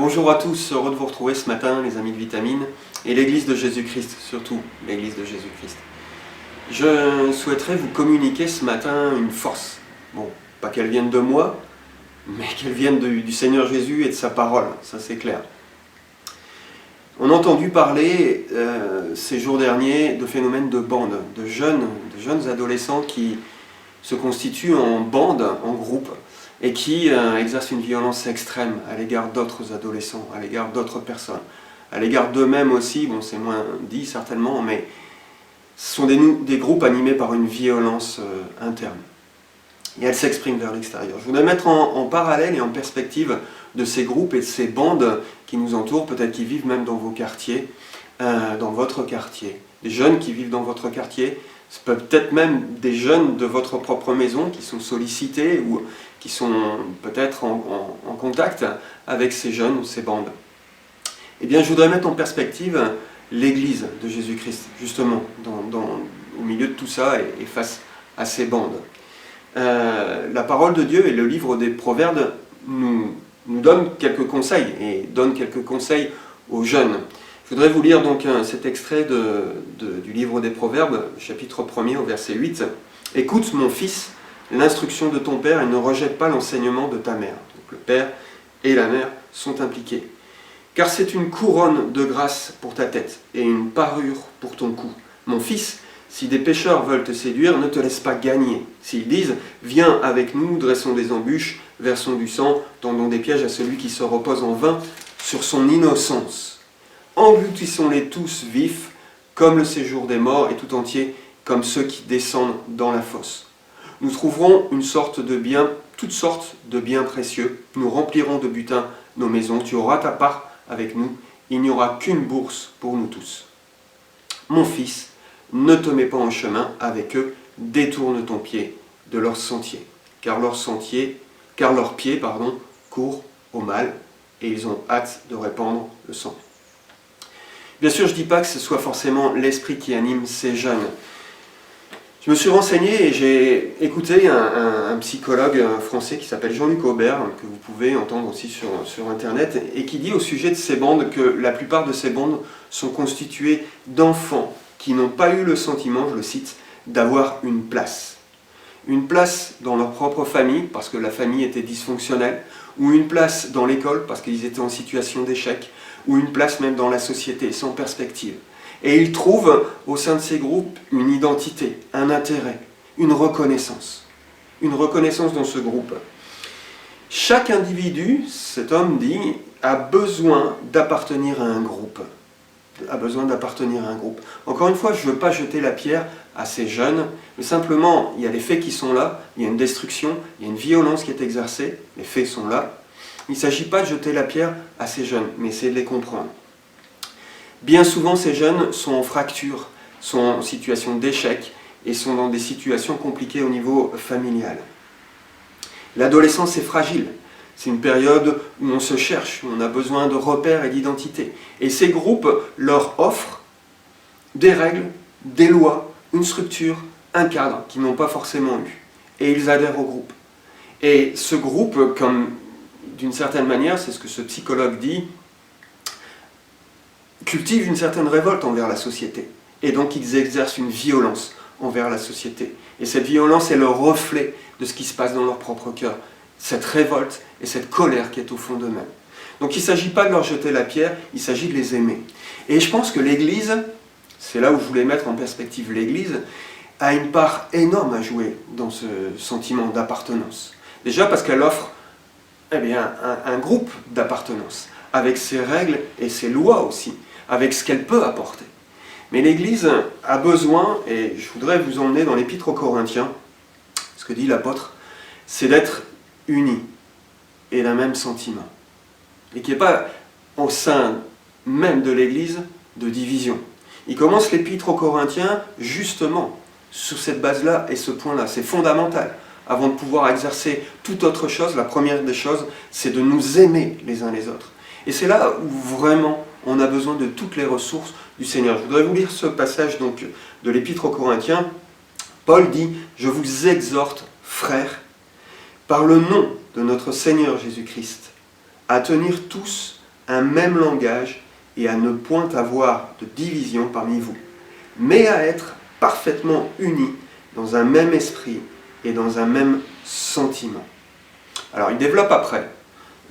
Bonjour à tous, heureux de vous retrouver ce matin, les amis de Vitamine, et l'Église de Jésus-Christ, surtout l'Église de Jésus-Christ. Je souhaiterais vous communiquer ce matin une force. Bon, pas qu'elle vienne de moi, mais qu'elle vienne du Seigneur Jésus et de sa parole, ça c'est clair. On a entendu parler ces jours derniers de phénomènes de bandes, de jeunes adolescents qui se constituent en bandes, en groupes, et qui exercent une violence extrême à l'égard d'autres adolescents, à l'égard d'autres personnes, à l'égard d'eux-mêmes aussi, bon c'est moins dit certainement, mais ce sont des groupes animés par une violence interne. Et elle s'exprime vers l'extérieur. Je voudrais mettre en parallèle et en perspective de ces groupes et de ces bandes qui nous entourent, peut-être qui vivent même dans vos quartiers, dans votre quartier. Des jeunes qui vivent dans votre quartier, peut-être même des jeunes de votre propre maison qui sont sollicités ou qui sont peut-être en contact avec ces jeunes ou ces bandes. Eh bien, je voudrais mettre en perspective l'Église de Jésus-Christ, justement, au milieu de tout ça et face à ces bandes. La parole de Dieu et le livre des Proverbes nous donnent quelques conseils et donnent quelques conseils aux jeunes. Je voudrais vous lire donc cet extrait du livre des Proverbes, chapitre 1er au verset 8. « Écoute, mon fils, l'instruction de ton père et ne rejette pas l'enseignement de ta mère. » Donc le père et la mère sont impliqués. « Car c'est une couronne de grâce pour ta tête et une parure pour ton cou. Mon fils, si des pécheurs veulent te séduire, ne te laisse pas gagner. S'ils disent « Viens avec nous, dressons des embûches, versons du sang, tendons des pièges à celui qui se repose en vain sur son innocence. Engloutissons-les tous vifs, comme le séjour des morts, et tout entier, comme ceux qui descendent dans la fosse. Nous trouverons toutes sortes de biens précieux. Nous remplirons de butin nos maisons. Tu auras ta part avec nous. Il n'y aura qu'une bourse pour nous tous. Mon fils, ne te mets pas en chemin avec eux. Détourne ton pied de leur sentier. Car leurs pieds courent au mal, et ils ont hâte de répandre le sang. » Bien sûr, je ne dis pas que ce soit forcément l'esprit qui anime ces jeunes. Je me suis renseigné et j'ai écouté un psychologue français qui s'appelle Jean-Luc Aubert, que vous pouvez entendre aussi sur Internet, et qui dit au sujet de ces bandes que la plupart de ces bandes sont constituées d'enfants qui n'ont pas eu le sentiment, je le cite, d'avoir une place. Une place dans leur propre famille, parce que la famille était dysfonctionnelle, ou une place dans l'école, parce qu'ils étaient en situation d'échec, ou une place même dans la société, sans perspective. Et ils trouvent au sein de ces groupes une identité, un intérêt, une reconnaissance. Une reconnaissance dans ce groupe. Chaque individu, cet homme dit, a besoin d'appartenir à un groupe. A besoin d'appartenir à un groupe. Encore une fois, je ne veux pas jeter la pierre à ces jeunes, mais simplement, il y a les faits qui sont là, il y a une destruction, il y a une violence qui est exercée, les faits sont là. Il ne s'agit pas de jeter la pierre à ces jeunes, mais essayer de les comprendre. Bien souvent, ces jeunes sont en fracture, sont en situation d'échec et sont dans des situations compliquées au niveau familial. L'adolescence est fragile. C'est une période où on se cherche, où on a besoin de repères et d'identité. Et ces groupes leur offrent des règles, des lois, une structure, un cadre qu'ils n'ont pas forcément eu. Et ils adhèrent au groupe. Et ce groupe, comme d'une certaine manière, c'est ce que ce psychologue dit, cultive une certaine révolte envers la société. Et donc ils exercent une violence envers la société. Et cette violence est le reflet de ce qui se passe dans leur propre cœur. Cette révolte et cette colère qui est au fond d'eux-mêmes. Donc il ne s'agit pas de leur jeter la pierre, il s'agit de les aimer. Et je pense que l'Église, c'est là où je voulais mettre en perspective l'Église, a une part énorme à jouer dans ce sentiment d'appartenance. Déjà parce qu'elle offre un groupe d'appartenance, avec ses règles et ses lois aussi, avec ce qu'elle peut apporter. Mais l'Église a besoin, et je voudrais vous emmener dans l'Épître aux Corinthiens, ce que dit l'apôtre, c'est d'être unis et d'un même sentiment. Et qu'il n'y ait pas au sein même de l'Église de division. Il commence l'Épître aux Corinthiens justement sur cette base-là et ce point-là. C'est fondamental. Avant de pouvoir exercer toute autre chose, la première des choses, c'est de nous aimer les uns les autres. Et c'est là où vraiment on a besoin de toutes les ressources du Seigneur. Je voudrais vous lire ce passage donc, de l'Épître aux Corinthiens. Paul dit « Je vous exhorte, frères, par le nom de notre Seigneur Jésus-Christ, à tenir tous un même langage et à ne point avoir de division parmi vous, mais à être parfaitement unis dans un même esprit et dans un même sentiment. Alors il développe après.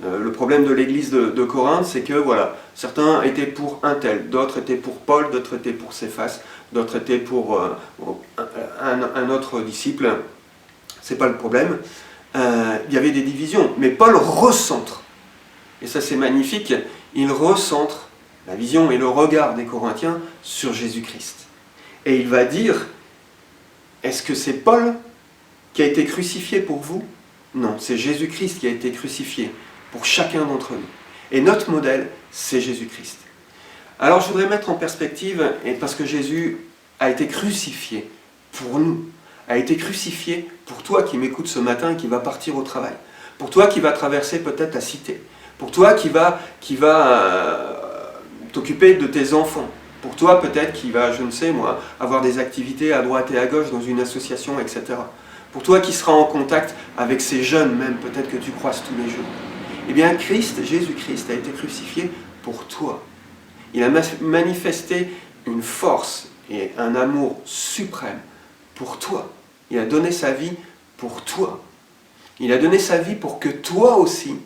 Le problème de l'église de Corinthe, c'est que voilà, certains étaient pour un tel, d'autres étaient pour Paul, d'autres étaient pour Céphas, d'autres étaient pour un autre disciple. C'est pas le problème. Il y avait des divisions, mais Paul recentre. Et ça c'est magnifique, il recentre la vision et le regard des Corinthiens sur Jésus-Christ. Et il va dire, est-ce que c'est Paul qui a été crucifié pour vous? Non, c'est Jésus-Christ qui a été crucifié pour chacun d'entre nous. Et notre modèle, c'est Jésus-Christ. Alors je voudrais mettre en perspective, et parce que Jésus a été crucifié pour nous, a été crucifié pour toi qui m'écoutes ce matin et qui va partir au travail, pour toi qui va traverser peut-être la cité, pour toi qui va t'occuper de tes enfants, pour toi peut-être qui va, je ne sais moi, avoir des activités à droite et à gauche dans une association, etc. Pour toi qui sera en contact avec ces jeunes même, peut-être que tu croises tous les jours. Eh bien Christ, Jésus-Christ a été crucifié pour toi. Il a manifesté une force et un amour suprême pour toi. Il a donné sa vie pour toi. Il a donné sa vie pour que toi aussi,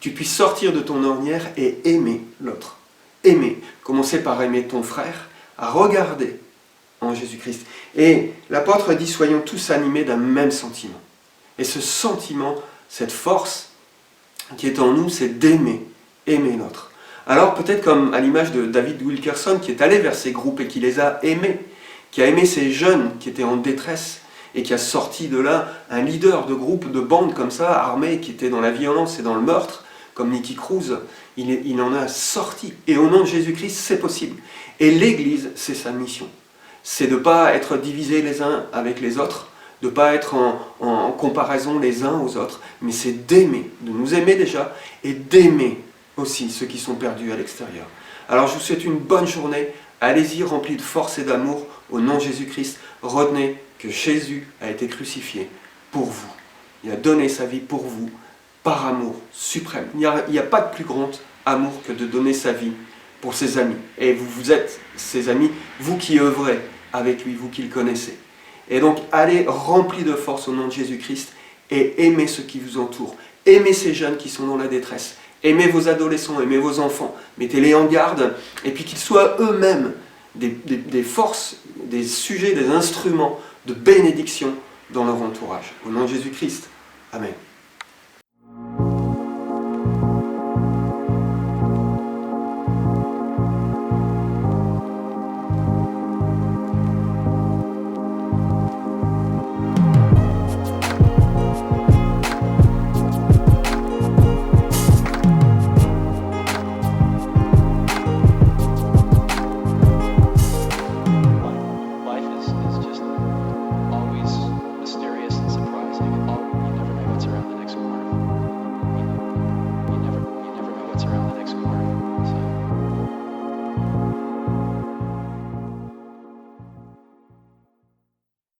tu puisses sortir de ton ornière et aimer l'autre. Aimer. Commencer par aimer ton frère, à regarder en Jésus-Christ. Et l'apôtre dit, soyons tous animés d'un même sentiment. Et ce sentiment, cette force qui est en nous, c'est d'aimer, aimer l'autre. Alors peut-être comme à l'image de David Wilkerson, qui est allé vers ces groupes et qui les a aimés, qui a aimé ces jeunes qui étaient en détresse, et qui a sorti de là un leader de groupe, de bande comme ça, armé, qui était dans la violence et dans le meurtre, comme Nicky Cruz, il en a sorti. Et au nom de Jésus-Christ, c'est possible. Et l'Église, c'est sa mission. C'est de ne pas être divisés les uns avec les autres, de ne pas être en comparaison les uns aux autres, mais c'est d'aimer, de nous aimer déjà, et d'aimer aussi ceux qui sont perdus à l'extérieur. Alors je vous souhaite une bonne journée, allez-y remplis de force et d'amour, au nom de Jésus-Christ. Retenez que Jésus a été crucifié pour vous. Il a donné sa vie pour vous, par amour suprême. Il n'y a pas de plus grand amour que de donner sa vie pour ses amis. Et vous êtes ses amis, vous qui œuvrez avec lui, vous qui le connaissez. Et donc, allez remplis de force au nom de Jésus-Christ et aimez ceux qui vous entourent. Aimez ces jeunes qui sont dans la détresse. Aimez vos adolescents, aimez vos enfants. Mettez-les en garde et puis qu'ils soient eux-mêmes des forces, des sujets, des instruments de bénédiction dans leur entourage. Au nom de Jésus-Christ. Amen.